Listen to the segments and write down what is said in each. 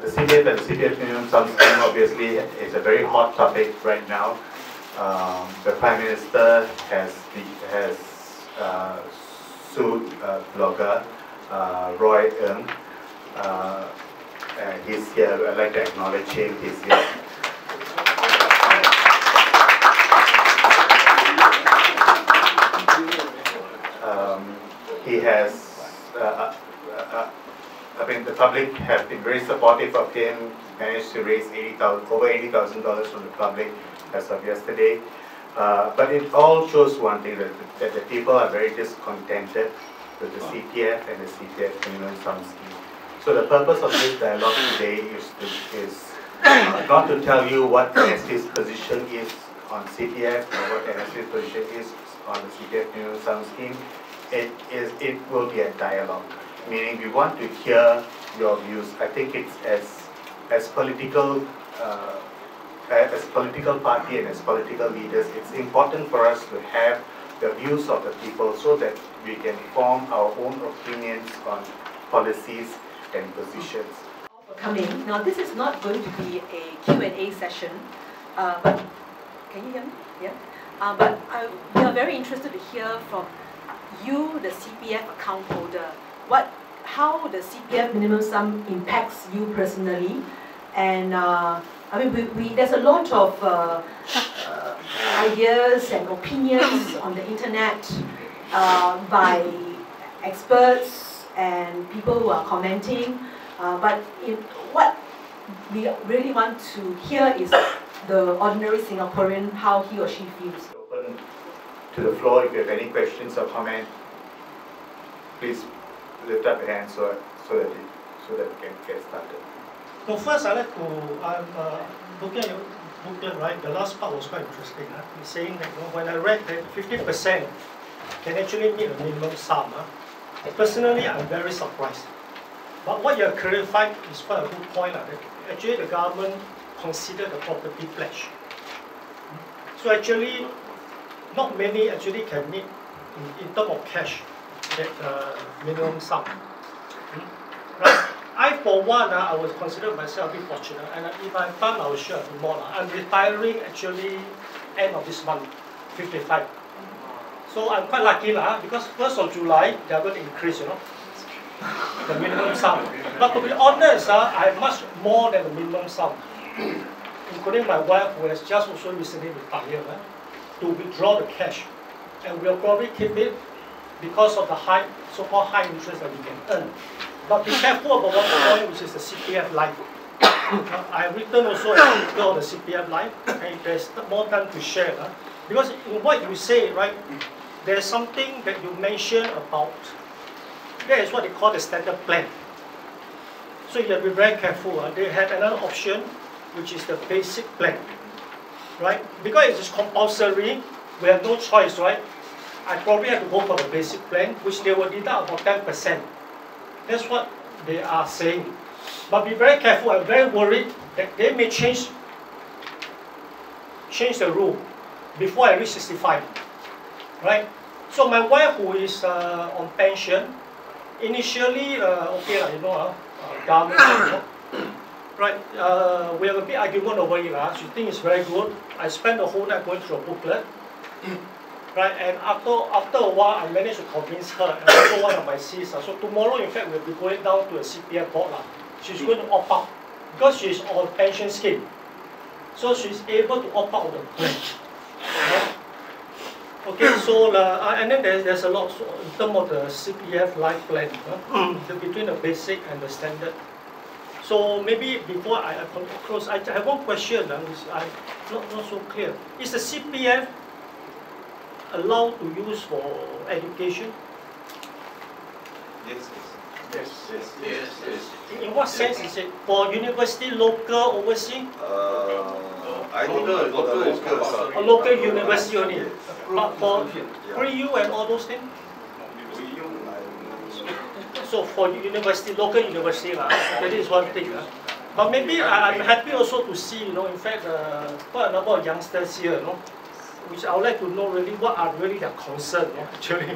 The CPF and the CPF minimum sum scheme obviously is a very hot topic right now. The Prime Minister has sued blogger Roy Ng. He's here. I'd like to acknowledge him. He's here. He has. I mean, the public have been very supportive of him. Managed to raise over $80,000 from the public as of yesterday. But it all shows one thing, that the people are very discontented with the CPF and the CPF minimum sum scheme. So the purpose of this dialogue today is not to tell you what NSP's position is on CPF or what NSP's position is on the CPF minimum sum scheme. It will be a dialogue, meaning we want to hear your views. I think it's as political party and as political leaders, it's important for us to have the views of the people so that we can form our own opinions on policies and positions. Coming. Now this is not going to be a Q&A session, but can you hear me? Yeah. But we are very interested to hear from you, the CPF account holder, how the CPF minimum sum impacts you personally, and I mean, there's a lot of ideas and opinions on the internet by experts and people who are commenting, but what we really want to hear is the ordinary Singaporean, how he or she feels. Open to the floor. If you have any questions or comments, please lift up your hand so that we can get started. So first, I'm looking at your booklet, right? The last part was quite interesting. It's saying that when I read that 50% can actually meet a minimum sum, personally, I'm very surprised. But what you have clarified is quite a good point. That actually, the government considered the property pledge. So actually, not many actually can meet in terms of cash that minimum sum. Right? I, for one, I was consider myself a bit fortunate, and if I found, I will share a bit more. I'm retiring actually end of this month, 55. So I'm quite lucky because 1st of July, they are going to increase, the minimum sum. But to be honest, I have much more than the minimum sum, including my wife, who has just also recently retired, to withdraw the cash. And we'll probably keep it because of the so-called high interest that we can earn. But be careful about one point, which is the CPF life. I have written also an article on the CPF life, and there's more time to share. Because in what you say, right, there's something that you mentioned about, that is what they call the standard plan. So you have to be very careful. They have another option, which is the basic plan. Right? Because it is compulsory, we have no choice, right? I probably have to go for the basic plan, which they will deduct about 10%. That's what they are saying. But be very careful. I'm very worried that they may change the rule before I reach 65. Right? So my wife, who is on pension, initially, government, right? We have a big argument over it. She thinks it's very good. I spent the whole night going through a booklet. Right, and after a while, I managed to convince her, and also one of my sisters. So tomorrow, in fact, we'll be going down to a CPF board. She's going to opt out because she's on pension scheme. So she's able to opt out of the plan. Right? Okay, so and then there's a lot in terms of the CPF life plan between the basic and the standard. So maybe before I close, I have one question which I'm not so clear. Is the CPF allowed to use for education? Yes. In what sense is it? For university, local, overseas? I think local. Local university only. But for pre-U and all those things? So for university, local university, that is one thing. But maybe I'm happy also to see, in fact, quite a number of youngsters here, which I would like to know really what are really their concerns, actually.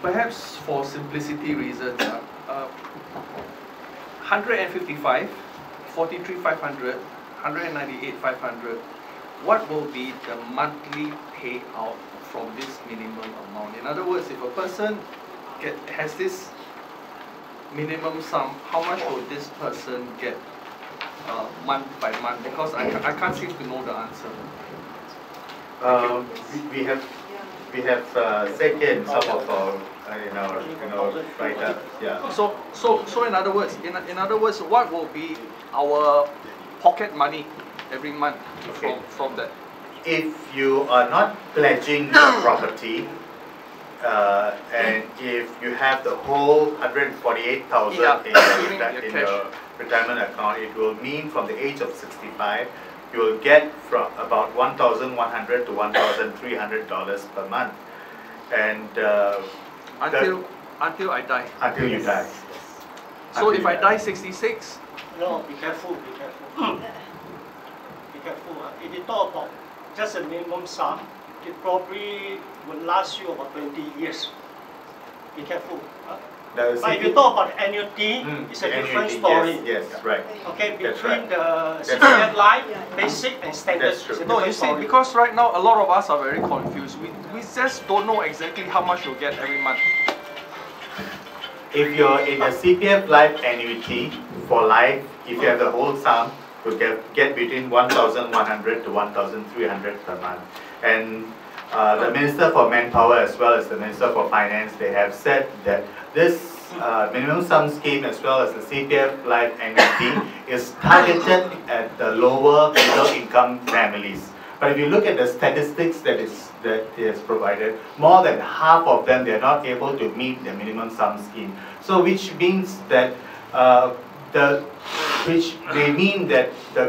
Perhaps for simplicity reasons, 155 43,500, 198,500, what will be the monthly payout from this minimum amount? In other words, if a person has this minimum sum, how much will this person get month by month? Because I can't seem to know the answer. We have said here in some of our in our write-up. Yeah. So in other words, what will be our pocket money every month from that? If you are not pledging the property, and if you have the whole 148,000 in your retirement account, it will mean from the age of 65, you will get from about $1,100 to $1,300 per month, and until I die. Until you die. So if I die 66? No, be careful, be careful. Be careful. If you talk about just a minimum sum, it probably will last you about 20 years. Be careful. But if you talk about annuity, it's a different story. Yes, right. Okay, That's between right. the CPF life, basic and standard. That's true. No, you see, because right now a lot of us are very confused. We just don't know exactly how much you'll get every month. If you're in a CPF life annuity for life, if you have the whole sum, you get between 1,100 to 1,300 per month. And the Minister for Manpower as well as the Minister for Finance, they have said that this minimum sum scheme as well as the CPF life annuity is targeted at the lower middle income families. But if you look at the statistics that he has provided, more than half of them, they are not able to meet the minimum sum scheme. So which means that the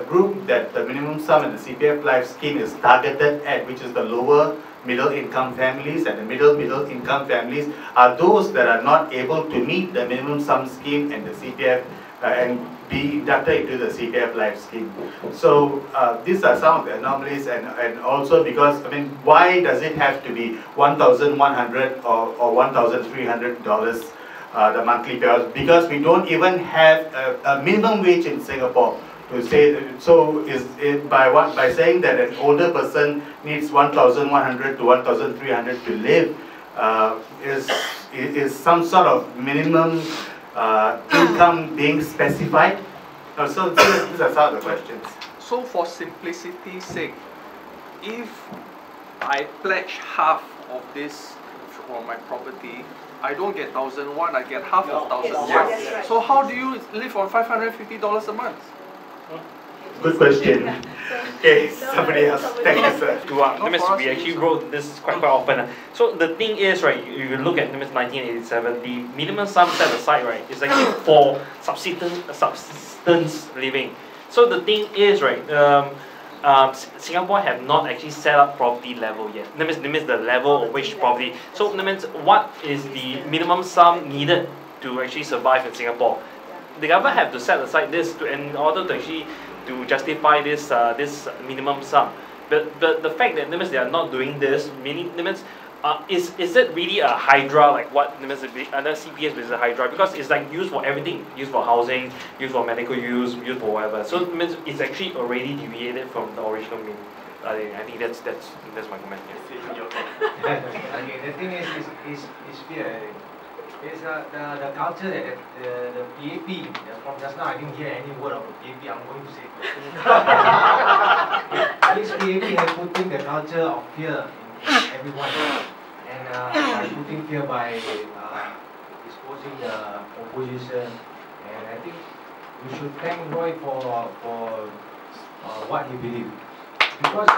group that the minimum sum and the CPF life scheme is targeted at, which is the lower middle income families, and the middle income families are those that are not able to meet the minimum sum scheme and the CPF and be inducted into the CPF life scheme. So these are some of the anomalies, and also because, I mean, why does it have to be $1,100 or $1,300 the monthly payout? Because we don't even have a minimum wage in Singapore to say. So by saying that an older person needs 1,100 to 1,300 to live is some sort of minimum income being specified? So these are some of the questions. So for simplicity's sake, if I pledge half of this for my property, I don't get 1,001, I get half of 1,001. Yes. Right. So how do you live on $550 a month? Good question. Okay, somebody else. Thank you, sir. We actually wrote this quite often. So the thing is, right, if you look at 1987, the minimum sum set aside, right, is actually for subsistence living. So the thing is, right, Singapore have not actually set up property level yet. That means the level of which property. So that means what is the minimum sum needed to actually survive in Singapore? The government have to set aside this in order to actually to justify this this minimum sum. But the fact that they are not doing this, meaning is it really a hydra like what under CPF is a hydra? Because it's like used for everything, used for housing, used for medical use, used for whatever. So it means it's actually already deviated from the original meaning. I think that's my comment. Okay, the thing is fear. It's the culture that the PAP, from just now I didn't hear any word of the PAP, I'm going to say this PAP has putting the culture of fear in everyone, and by putting fear by exposing the opposition, and I think we should thank Roy for what he believes, because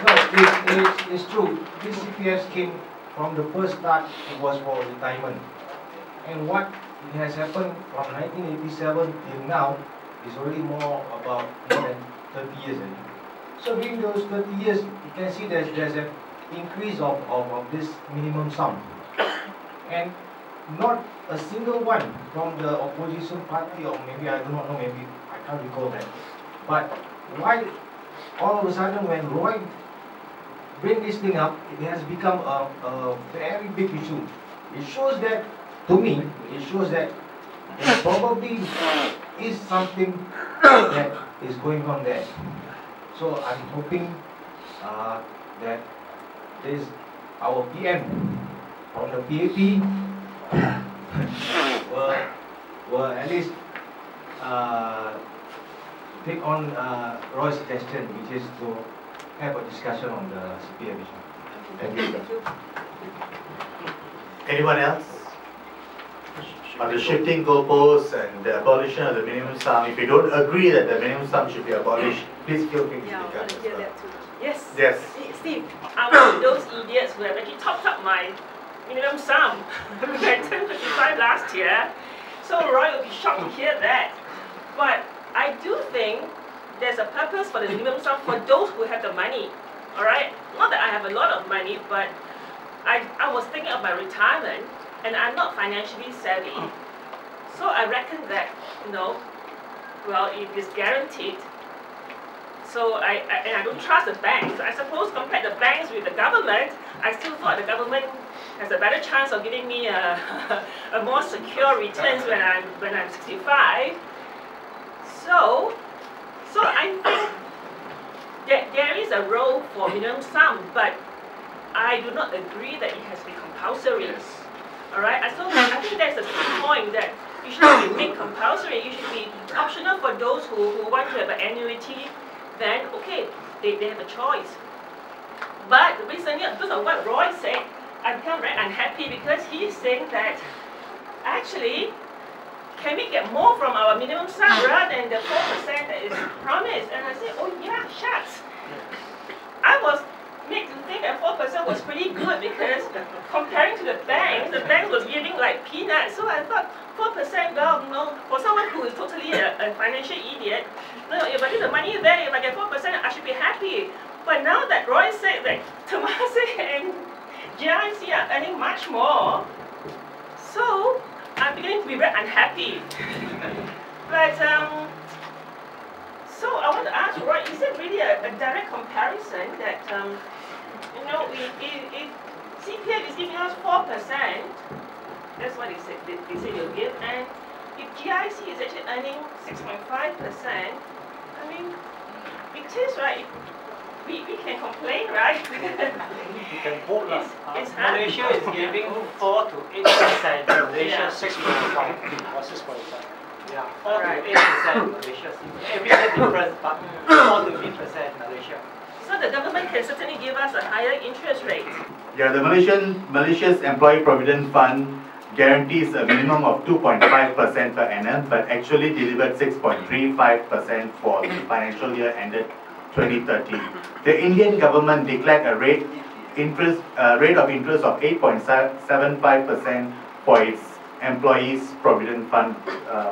no, it's true. This CPF scheme, from the first start, it was for retirement. And what has happened from 1987 till now is already more than 30 years. So during those 30 years, you can see there's an increase of this minimum sum. And not a single one from the opposition party, or maybe I do not know, maybe I can't recall that. But why all of a sudden when Roy bring this thing up, it has become a very big issue. It shows that, to me, And probably is something that is going on there. So I'm hoping that this our PM from the PAP will at least take on Roy's suggestion, which is to have a discussion on the CPF issue. Thank you. Thank you. Anyone else? On the shifting goalposts and the abolition of the minimum sum, if you don't agree that the minimum sum should be abolished, please feel free to Yeah, I speak want up to as hear well. that too. Yes. Yes. Steve. I'm one of those idiots who have actually topped up my minimum sum by 10.55 last year. So Roy will be shocked to hear that. But I do think there's a purpose for the minimum sum for those who have the money. Alright? Not that I have a lot of money, but I was thinking of my retirement and I'm not financially savvy. So I reckon that, well, it is guaranteed. So I don't trust the banks. I suppose compared the banks with the government, I still thought the government has a better chance of giving me a more secure returns when I'm 65. So I think that there is a role for minimum sum, but I do not agree that it has to be compulsory. Alright, so I think that's the key point, that it should not be made compulsory. It should be optional for those who want to have an annuity. Then okay, they have a choice. But recently, because of what Roy said, I become very unhappy because he's saying that actually, can we get more from our minimum sum rather than the 4% that is promised? And I said, oh yeah, shucks. I was made to think that 4% was pretty good because comparing to the bank was giving like peanuts. So I thought 4%, well, for someone who is totally a financial idiot, if I get the money there, if I get 4%, I should be happy. But now that Roy said that Temasek and GIC are earning much more, so I'm beginning to be very unhappy. But so I want to ask Roy, is it really a direct comparison that if CPF is giving us 4%, that's what they say they'll give, and if GIC is actually earning 6.5%, I mean, it is right. We can complain, right? You can vote. It's Malaysia is giving 4 to 8%. Malaysia 6.5 or 6.5. Yeah, 4 to 8% Malaysia. Every year different, but 4 to 8% Malaysia. So the government can certainly give us a higher interest rate. Yeah, the Malaysia's Employee Provident Fund guarantees a minimum of 2.5% per annum, but actually delivered 6.35% for the financial year ended 2013. The Indian government declared a rate of interest of 8.75% for its employees' provident fund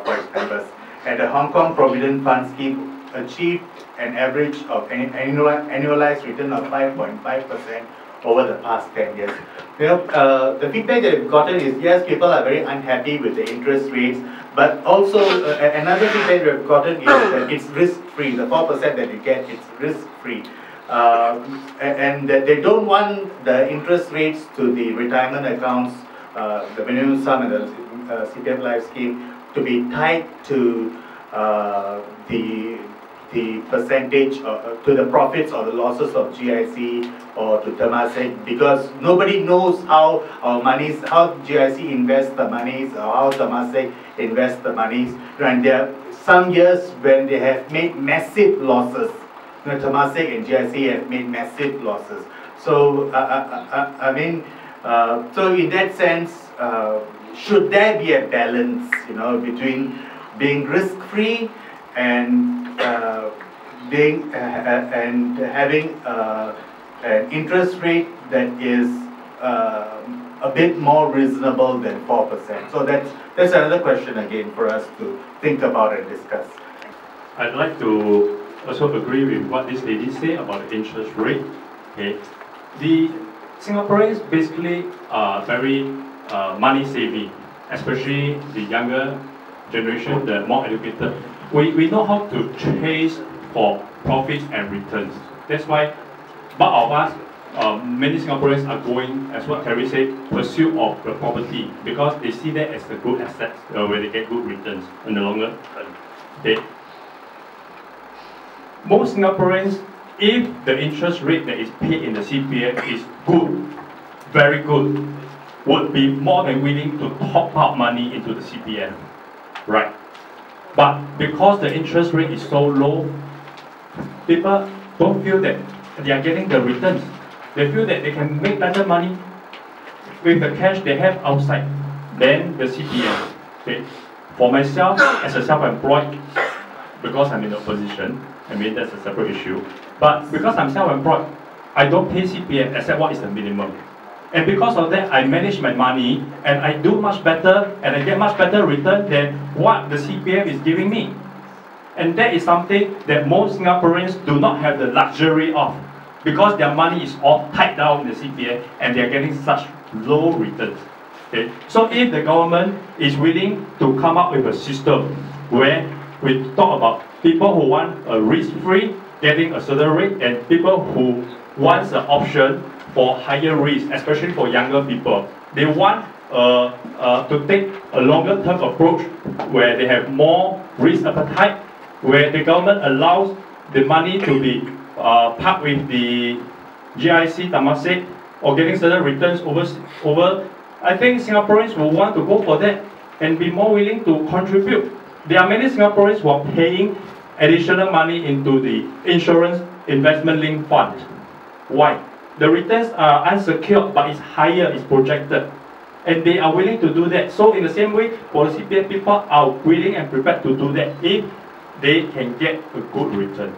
for its members, and the Hong Kong Provident Fund scheme achieved an average of an annualized return of 5.5% over the past 10 years. The feedback that we've gotten is, yes, people are very unhappy with the interest rates, but also another feedback we've gotten is that it's risk-free. The 4% that you get, it's risk-free. And that they don't want the interest rates to the retirement accounts, the minimum sum and the CPF Life scheme, to be tied to the percentage to the profits or the losses of GIC or to Temasek, because nobody knows how our monies, how GIC invests the monies or how Temasek invests the monies. And there are some years when they have made massive losses. Temasek and GIC have made massive losses. So I mean, so in that sense, should there be a balance, between being risk-free and having an interest rate that is a bit more reasonable than 4%. So that's another question again for us to think about and discuss. I'd like to also agree with what this lady said about the interest rate. Okay, the Singaporeans basically are very money savvy, especially the younger generation, the more educated. We know how to chase for profits and returns. That's why bulk of us many Singaporeans are going, as what Terry said, pursuit of the property because they see that as a good asset where they get good returns in the longer term. Okay. Most Singaporeans, if the interest rate that is paid in the CPF is good, very good, would be more than willing to top up money into the CPF, right? But because the interest rate is so low, people don't feel that they are getting the returns. They feel that they can make better money with the cash they have outside than the CPF. Okay? For myself, as a self-employed, because I'm in opposition, I mean that's a separate issue. But because I'm self-employed, I don't pay CPF except what is the minimum. And because of that, I manage my money and I do much better and I get much better return than what the CPF is giving me. And that is something that most Singaporeans do not have the luxury of because their money is all tied down in the CPF and they are getting such low returns. Okay? So if the government is willing to come up with a system where we talk about people who want a risk-free, getting a certain rate, and people who want the option for higher risk, especially for younger people. They want to take a longer term approach where they have more risk appetite, where the government allows the money to be parked with the GIC, Temasek, or getting certain returns over. I think Singaporeans will want to go for that and be more willing to contribute. There are many Singaporeans who are paying additional money into the insurance investment linked fund. Why? The returns are unsecured, but it's higher, it's projected. And they are willing to do that. So in the same way, for the CPF people are willing and prepared to do that if they can get a good return.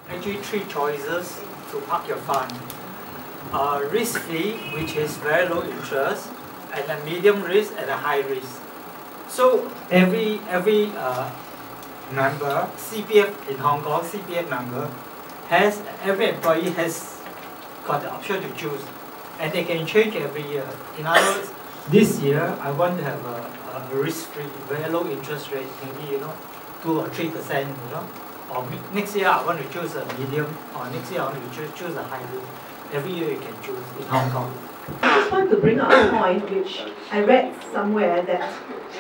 Actually, three choices to park your fund. Risk-free, which is very low interest, and a medium risk and a high risk. So every member, CPF in Hong Kong, CPF member, every employee has got the option to choose, and they can change every year. In other words, this year I want to have a risk-free, very low interest rate, maybe 2 or 3%, or next year I want to choose a medium, or next year I want to choose a high risk. Every year you can choose in Hong Kong. I just want to bring up a point which I read somewhere that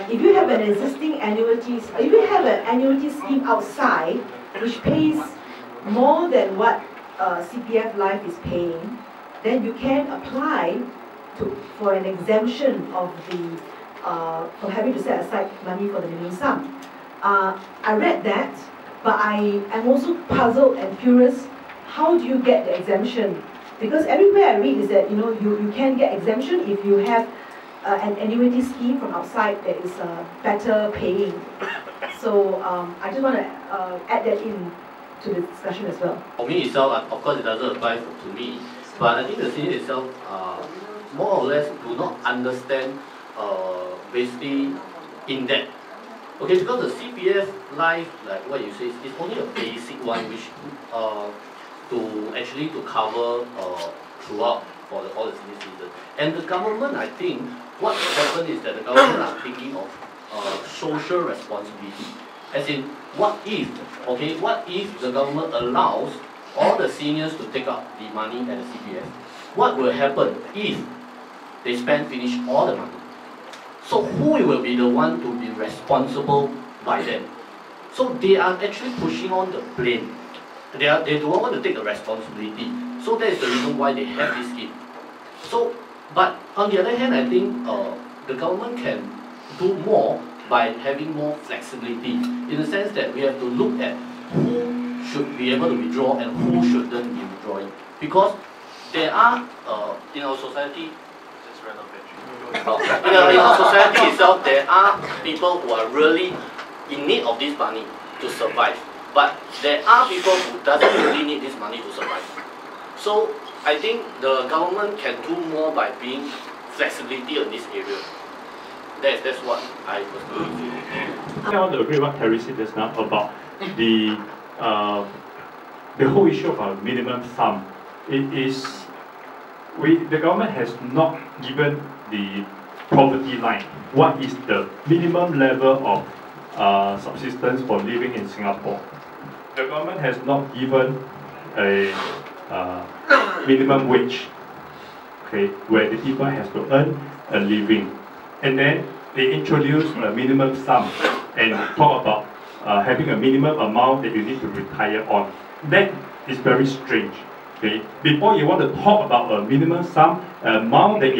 if you have an existing annuities, if you have an annuity scheme outside which pays more than what CPF Life is paying, then you can apply for an exemption of the for having to set aside money for the minimum sum. I read that, but I am also puzzled and curious. How do you get the exemption? Because everywhere I read is that you can get exemption if you have an annuity scheme from outside that is better paying. So I just want to add that in to the discussion as well. For me itself, of course it doesn't apply to me, but I think the senior itself more or less do not understand basically in depth. Okay, because the CPF Life, like what you say, is only a basic one which to cover throughout for all the senior citizens. And the government, I think, what happened is that the government are thinking of social responsibility. As in, what if the government allows all the seniors to take out the money at the CPF? What will happen if they finish all the money? So who will be the one to be responsible by them? So they are actually pushing on the blame. They don't want to take the responsibility. So that is the reason why they have this scheme. So, but on the other hand, I think the government can do more by having more flexibility, in the sense that we have to look at who should be able to withdraw and who shouldn't be withdrawing. Because there are, in our society, in our society itself, there are people who are really in need of this money to survive. But there are people who doesn't really need this money to survive. So I think the government can do more by being flexibility on this area. That's what I personally feel. I want to agree with what Terry said just now about the whole issue about minimum sum. It is the government has not given the poverty line. What is the minimum level of subsistence for living in Singapore? The government has not given a minimum wage, okay, where the people has to earn a living. And then they introduce a minimum sum and talk about having a minimum amount that you need to retire on. That is very strange. Okay? Before you want to talk about a minimum sum, amount that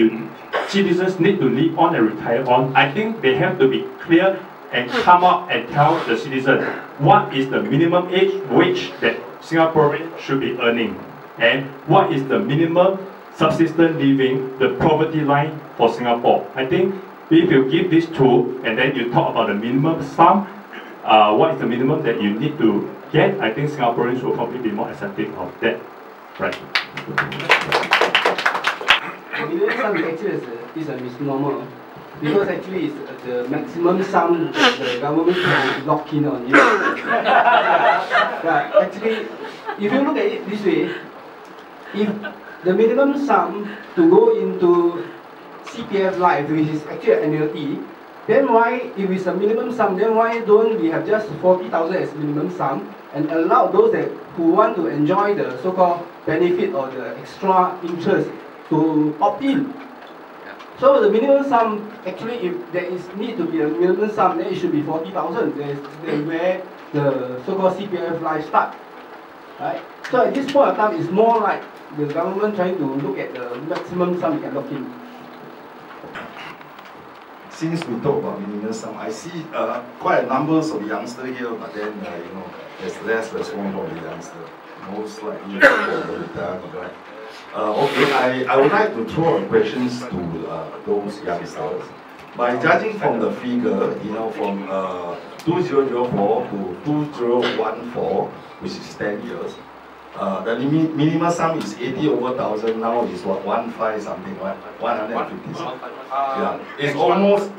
citizens need to live on and retire on, I think they have to be clear and come up and tell the citizen what is the minimum wage that Singaporeans should be earning, and what is the minimum subsistence living, the poverty line for Singapore. I think if you give these two and then you talk about the minimum sum, what is the minimum that you need to get, I think Singaporeans will probably be more accepting of that. Right. Minimum sum actually is a misnomer, because actually it's the maximum sum that the government can lock in on you. Yeah, actually, if you look at it this way, if the minimum sum to go into CPF Life, which is actually an annuity, then why, if it's a minimum sum, then why don't we have just 40,000 as minimum sum and allow those who want to enjoy the so-called benefit or the extra interest to opt in? So the minimum sum, actually, if there is need to be a minimum sum, then it should be 40,000. That's where the so-called CPF Life start, right? So at this point of time, it's more like the government trying to look at the maximum sum you can lock in. Since we talk about minimum sum, I see quite a numbers of youngsters here, but then you know, there's less response from the youngster. Most likely for retirement, right? Okay, I would like to throw questions to those youngsters. By judging from the figure, you know, from 2004 to 2014, which is 10 years, the minimum sum is 80 over 1,000. Now is what, 15 something, right? 150. Yeah, it's almost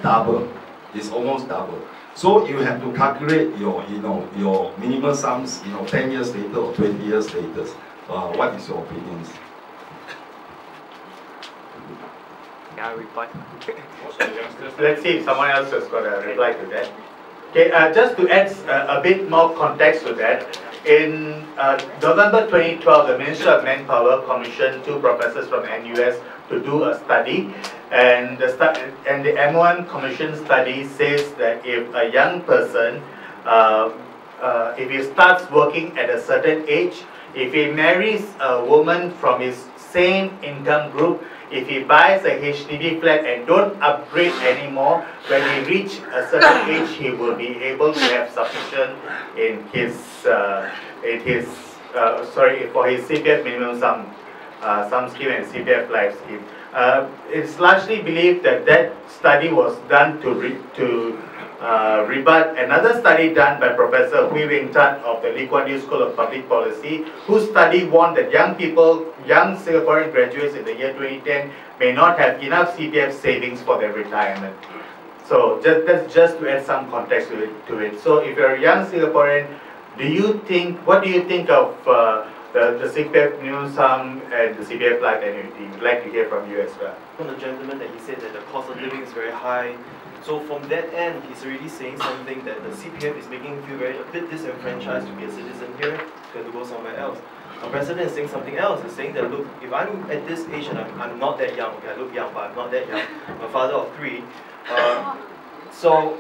double. It's almost double. So you have to calculate your, you know, your minimum sums, you know, 10 years later or 20 years later. What is your opinions? Can I reply? Let's see if someone else has got a reply to that. Okay, just to add a bit more context to that, in November 2012, the Ministry of Manpower commissioned 2 professors from NUS to do a study, and the MOM Commission study says that if a young person, if he starts working at a certain age, if he marries a woman from his same income group, if he buys a HDB flat and don't upgrade anymore, when he reach a certain age, he will be able to have sufficient in his for his CPF minimum sum scheme and CPF life scheme. It's largely believed that that study was done to rebut another study done by Professor Hui Wing Tat of the Lee Kuan Yew School of Public Policy, whose study warned that young Singaporean graduates in the year 2010 may not have enough CPF savings for their retirement. So that's just to add some context to it. So if you're a young Singaporean, what do you think of the CPF minimum sum and the CPF life annuity? We'd like to hear from you as well. From the gentleman that he said that the cost of living is very high. So from that end, he's already saying something that the CPF is making him feel a bit disenfranchised to be a citizen here, to have to go somewhere else. Our president is saying something else. He's saying that, look, if I'm at this age and I'm not that young, okay, I look young, but I'm not that young. I'm a father of 3. So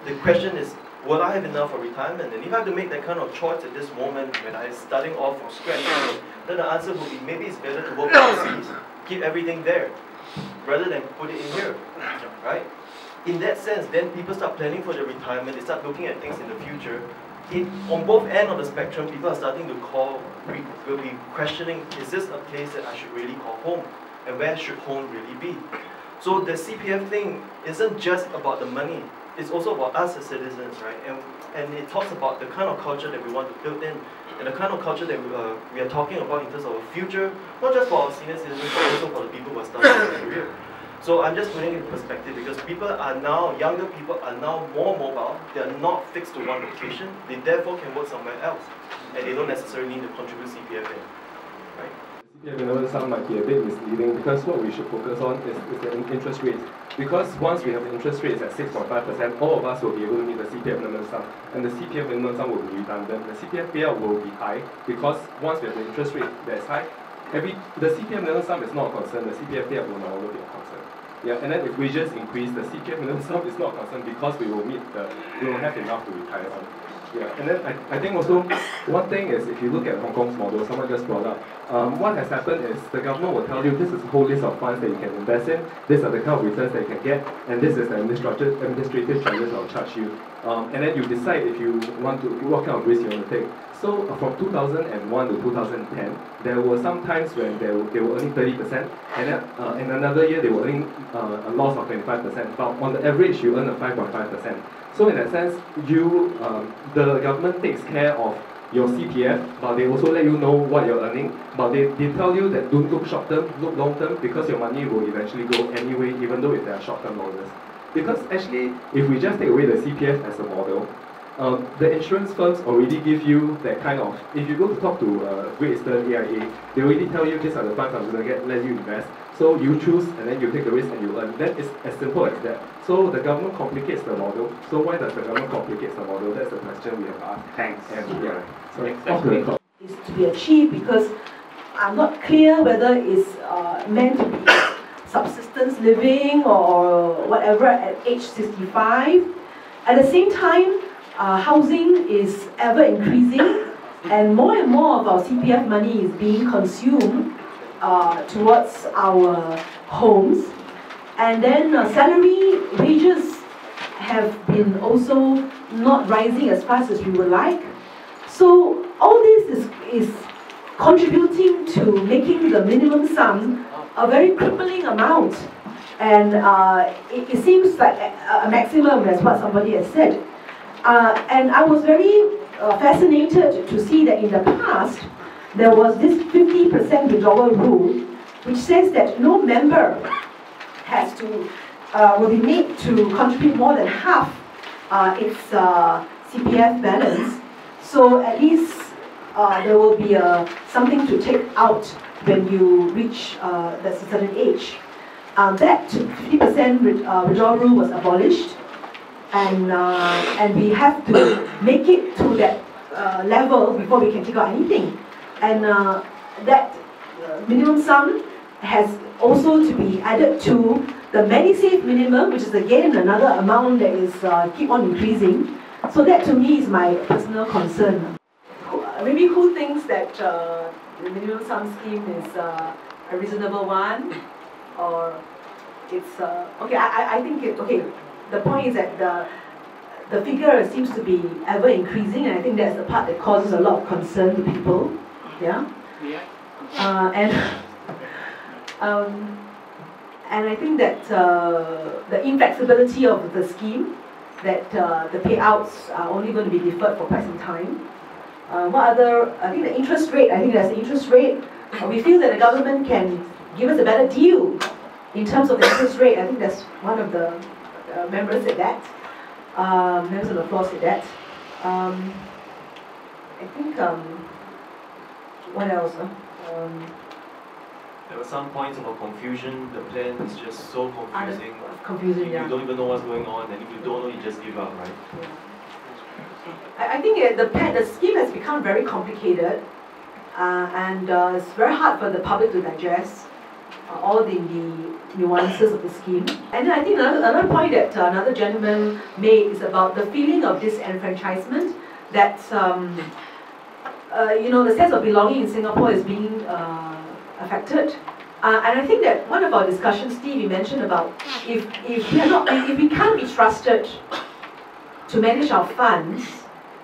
the question is, will I have enough for retirement? And if I have to make that kind of choice at this moment when I'm starting off from scratch, then the answer would be maybe it's better to work overseas, keep everything there, rather than put it in here, right? In that sense, then people start planning for their retirement, they start looking at things in the future. On both ends of the spectrum, people are starting to will be questioning, is this a place that I should really call home? And where should home really be? So the CPF thing isn't just about the money, it's also about us as citizens, right? And it talks about the kind of culture that we want to build in, and the kind of culture that we are talking about in terms of a future, not just for our senior citizens, but also for the people who are starting their career. So I'm just putting it in perspective because people are now, younger people are now more mobile, they are not fixed to one location, they therefore can work somewhere else, and they don't necessarily need to contribute CPF in, right? CPF minimum sum might be a bit misleading because what we should focus on is the interest rate. Because once we have the interest rates at 6.5%, all of us will be able to meet the CPF minimum sum, and the CPF minimum sum will be redundant. The CPF payout will be high because once we have the interest rate that is high, the CPF minimum sum is not a concern. The CPF payout will no longer be a concern. Yeah, and then if wages increase, the CPF minimum sum is not a concern because we will have enough to retire on. Yeah, and then I think also one thing is if you look at Hong Kong's model, someone just brought up, what has happened is the government will tell you this is a whole list of funds that you can invest in, these are the kind of returns that you can get, and this is the administrative charges I'll charge you. And then you decide if you want to, what kind of risk you want to take. So from 2001 to 2010, there were some times when they were earning 30%, and then in another year they were earning a loss of 25%, but on the average you earn a 5.5%. So in that sense, the government takes care of your CPF, but they also let you know what you're earning. But they tell you that don't look short term, look long term, because your money will eventually go anyway, even though if there are short term losses. Because actually, if we just take away the CPF as a model, the insurance firms already give you that kind of, if you go to talk to Great Eastern, AIA, they already tell you these are the funds I'm going to get, let you invest. So you choose and then you take the risk and you earn. Then it's as simple as that. So the government complicates the model. So why does the government complicate the model? That's the question we have asked. Thanks. And yeah, so off to the top. Is to be achieved because I'm not clear whether it's meant to be subsistence living or whatever at age 65. At the same time, housing is ever increasing and more of our CPF money is being consumed towards our homes. And then salary wages have been also not rising as fast as we would like. So all this is contributing to making the minimum sum a very crippling amount. And it seems like a maximum, as what somebody has said. And I was very fascinated to see that in the past, there was this 50% withdrawal rule, which says that no member has to, will be made to contribute more than half its CPF balance. So at least there will be something to take out when you reach a certain age. That 50% withdrawal rule was abolished, and we have to make it to that level before we can take out anything. And that minimum sum has also to be added to the MediSave minimum, which is again another amount that is keep on increasing. So that to me is my personal concern. Maybe who thinks that the minimum sum scheme is a reasonable one, or it's okay? I think okay. The point is that the figure seems to be ever increasing, and I think that's the part that causes a lot of concern to people. Yeah. And I think that the inflexibility of the scheme, that the payouts are only going to be deferred for quite some time. What other? I think the interest rate. I think there's the interest rate. We feel that the government can give us a better deal in terms of the interest rate. I think that's one of the members said that. Members of the floor said that. I think. What else? There were some points about confusion. The plan is just so confusing. Confusing, yeah. You don't even know what's going on, and if you don't know, you just give up, right? Yeah. I think the scheme has become very complicated, and it's very hard for the public to digest all the nuances of the scheme. And I think another point that another gentleman made is about the feeling of disenfranchisement, that the sense of belonging in Singapore is being affected. And I think that one of our discussions, Steve, you mentioned about if we can't be trusted to manage our funds,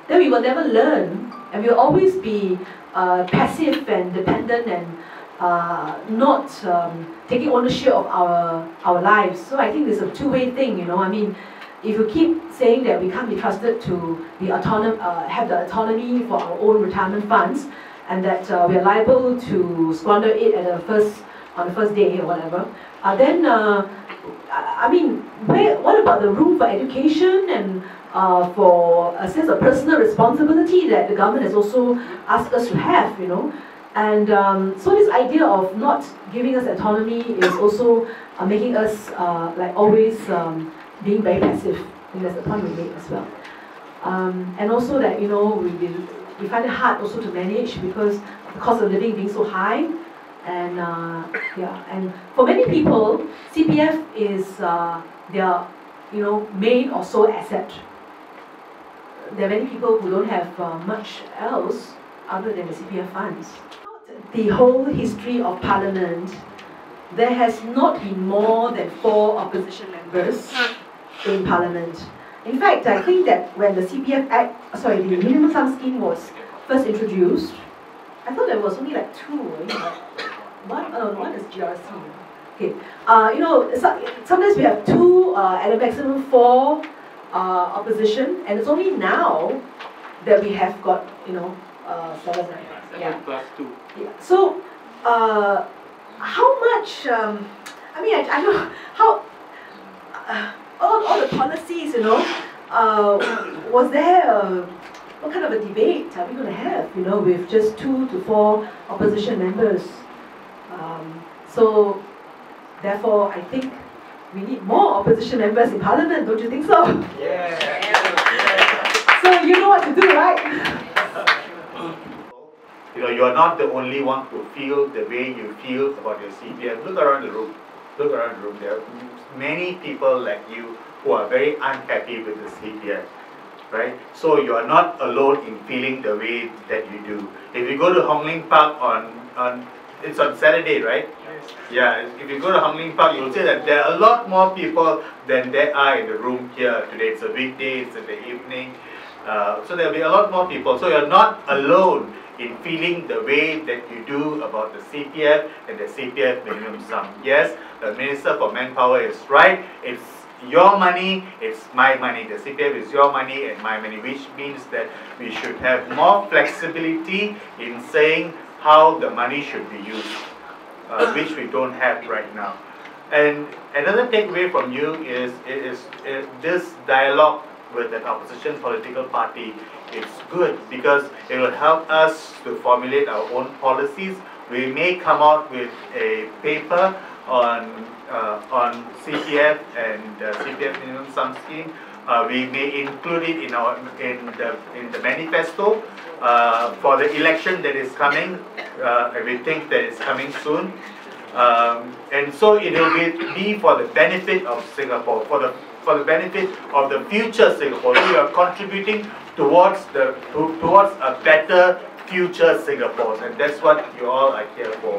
then we will never learn, and we'll always be passive and dependent and not taking ownership of our lives. So I think there's a two-way thing, I mean, if you keep saying that we can't be trusted to be have the autonomy for our own retirement funds, and that we are liable to squander it on the first day or whatever, then I mean, what about the room for education and for a sense of personal responsibility that the government has also asked us to have, And so this idea of not giving us autonomy is also making us like always being very passive. And that's the point we made as well. And also that, you know, we find it hard also to manage because the cost of living being so high. And yeah, and for many people, CPF is their, you know, main or sole asset. There are many people who don't have much else other than the CPF funds. The whole history of Parliament, there has not been more than 4 opposition members in Parliament. In fact, I think that when the CPF Act, sorry, the minimum sum scheme was first introduced, I thought there was only like 2. One is GRC. Okay, you know, sometimes we have 2 at a maximum 4 opposition, and it's only now that we have got, you know, 7. Yeah. Plus 2. Yeah. So, how much? I mean, I know how all the policies, you know. Was there what kind of a debate are we going to have, you know, with just 2 to 4 opposition members? So, therefore, I think we need more opposition members in Parliament. Don't you think so? Yeah. So you know what to do, right? You know, you are not the only one who feel the way you feel about your CPF. Look around the room. Look around the room. There are many people like you who are very unhappy with the CPF, right? So you are not alone in feeling the way that you do. If you go to Hong Lim Park on it's on Saturday, right? Yes. Yeah. If you go to Hong Lim Park, you'll see that there are a lot more people than there are in the room here today. It's a weekday. It's in the evening. So there'll be a lot more people. So you're not alone in feeling the way that you do about the CPF and the CPF minimum sum. Yes, the Minister for Manpower is right. It's your money, it's my money. The CPF is your money and my money, which means that we should have more flexibility in saying how the money should be used, which we don't have right now. And another takeaway from you is this dialogue with an opposition political party. It's good because it will help us to formulate our own policies. We may come out with a paper on CPF and CPF minimum sum scheme. We may include it in the manifesto for the election that is coming. We think that is coming soon, and so it will be for the benefit of Singapore, for the benefit of the future Singapore. We are contributing towards a better future Singapore, and that's what you all are here for.